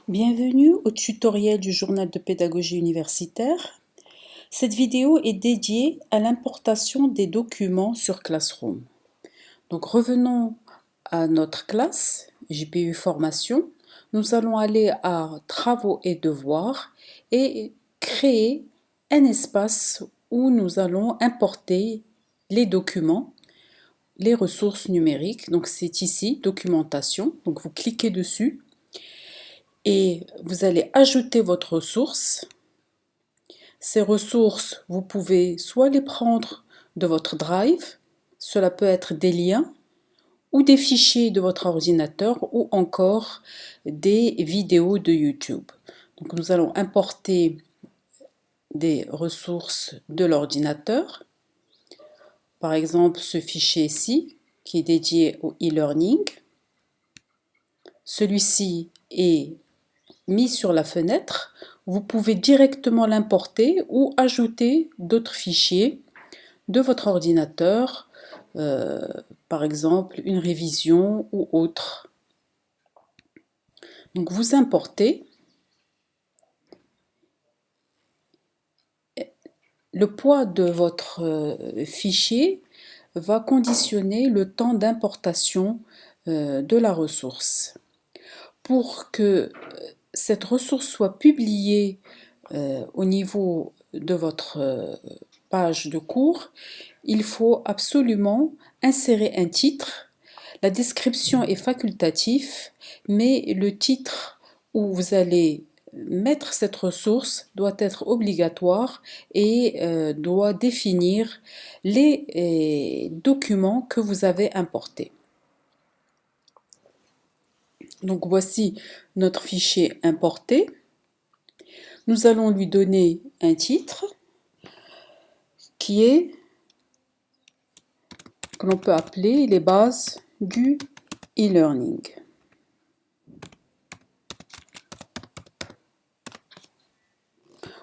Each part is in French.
Bienvenue au tutoriel du journal de pédagogie universitaire. Cette vidéo est dédiée à l'importation des documents sur Classroom. Donc revenons à notre classe JPU Formation. Nous allons aller à Travaux et devoirs et créer un espace où nous allons importer les documents, les ressources numériques. Donc c'est ici, documentation. Donc vous cliquez dessus. Et vous allez ajouter votre ressource. Ces ressources, vous pouvez soit les prendre de votre Drive, cela peut être des liens, ou des fichiers de votre ordinateur, ou encore des vidéos de YouTube. Donc nous allons importer des ressources de l'ordinateur. Par exemple, ce fichier ici, qui est dédié au e-learning. Celui-ci est mis sur la fenêtre, vous pouvez directement l'importer ou ajouter d'autres fichiers de votre ordinateur, par exemple une révision ou autre. Donc vous importez. Le poids de votre fichier va conditionner le temps d'importation de la ressource. Pour que cette ressource soit publiée au niveau de votre page de cours, il faut absolument insérer un titre. La description est facultative, mais le titre où vous allez mettre cette ressource doit être obligatoire et doit définir les documents que vous avez importés. Donc voici notre fichier importé. Nous allons lui donner un titre que l'on peut appeler les bases du e-learning.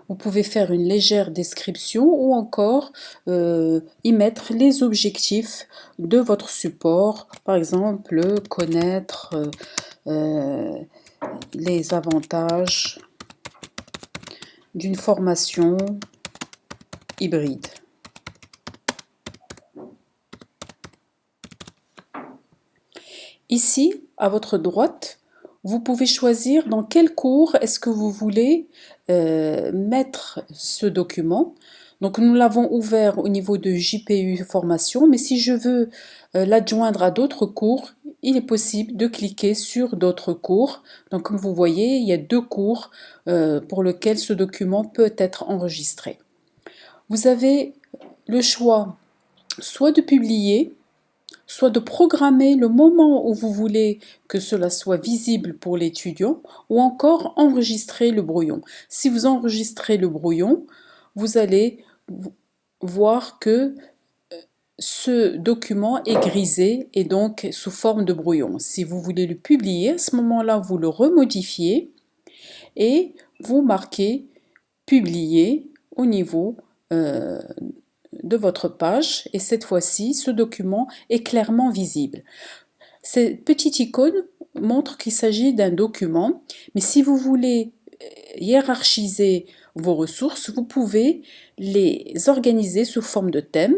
Vous pouvez faire une légère description ou encore y mettre les objectifs de votre support, par exemple connaître les avantages d'une formation hybride. Ici, à votre droite, vous pouvez choisir dans quel cours est-ce que vous voulez mettre ce document. Donc nous l'avons ouvert au niveau de JPU Formation, mais si je veux l'adjoindre à d'autres cours, il est possible de cliquer sur d'autres cours. Donc comme vous voyez, il y a deux cours pour lesquels ce document peut être enregistré. Vous avez le choix soit de publier, soit de programmer le moment où vous voulez que cela soit visible pour l'étudiant, ou encore enregistrer le brouillon. Si vous enregistrez le brouillon, vous allez voir que ce document est grisé et donc sous forme de brouillon. Si vous voulez le publier, à ce moment-là, vous le remodifiez et vous marquez « Publier » au niveau de votre page, et cette fois-ci, ce document est clairement visible. Cette petite icône montre qu'il s'agit d'un document, mais si vous voulez hiérarchiser vos ressources, vous pouvez les organiser sous forme de thème.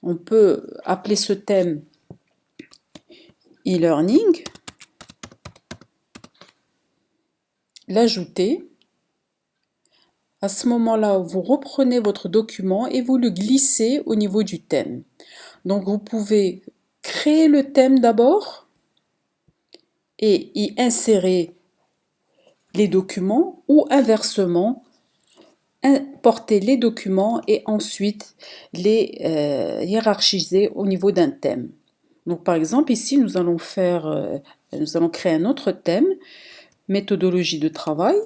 On peut appeler ce thème e-learning, l'ajouter. À ce moment-là, vous reprenez votre document et vous le glissez au niveau du thème. Donc vous pouvez créer le thème d'abord et y insérer les documents, ou inversement, importer les documents et ensuite les hiérarchiser au niveau d'un thème. Donc par exemple ici nous allons créer un autre thème, méthodologie de travail.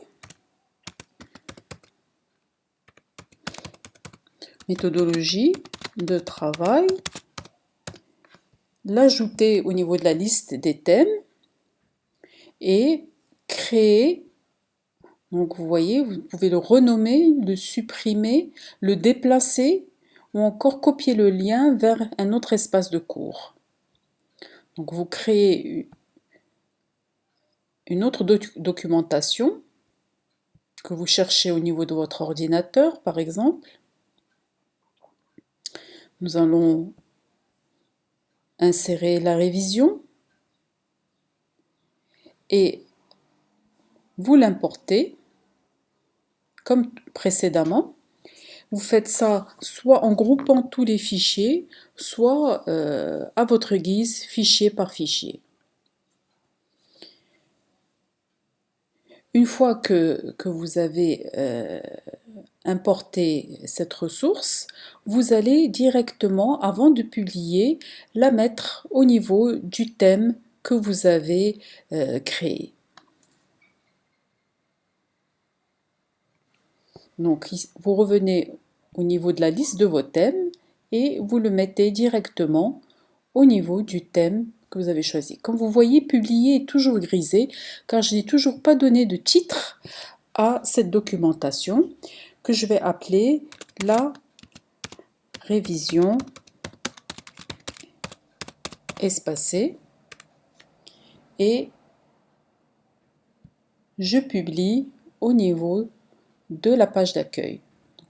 Méthodologie de travail, l'ajouter au niveau de la liste des thèmes et créer. Donc vous voyez, vous pouvez le renommer, le supprimer, le déplacer ou encore copier le lien vers un autre espace de cours. Donc vous créez une autre documentation que vous cherchez au niveau de votre ordinateur, par exemple. Nous allons insérer la révision et vous l'importez comme précédemment. Vous faites ça soit en groupant tous les fichiers, soit à votre guise, fichier par fichier. Une fois que vous avez importé cette ressource, vous allez directement, avant de publier, la mettre au niveau du thème que vous avez créé. Donc, vous revenez au niveau de la liste de vos thèmes et vous le mettez directement au niveau du thème que vous avez choisi. Comme vous voyez, publier est toujours grisé car je n'ai toujours pas donné de titre à cette documentation que je vais appeler la révision espacée et je publie au niveau de la page d'accueil.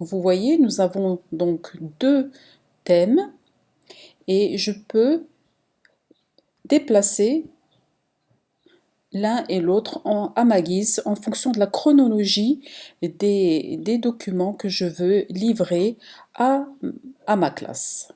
Vous voyez, nous avons donc deux thèmes et je peux déplacer l'un et l'autre à ma guise en fonction de la chronologie des documents que je veux livrer à ma classe.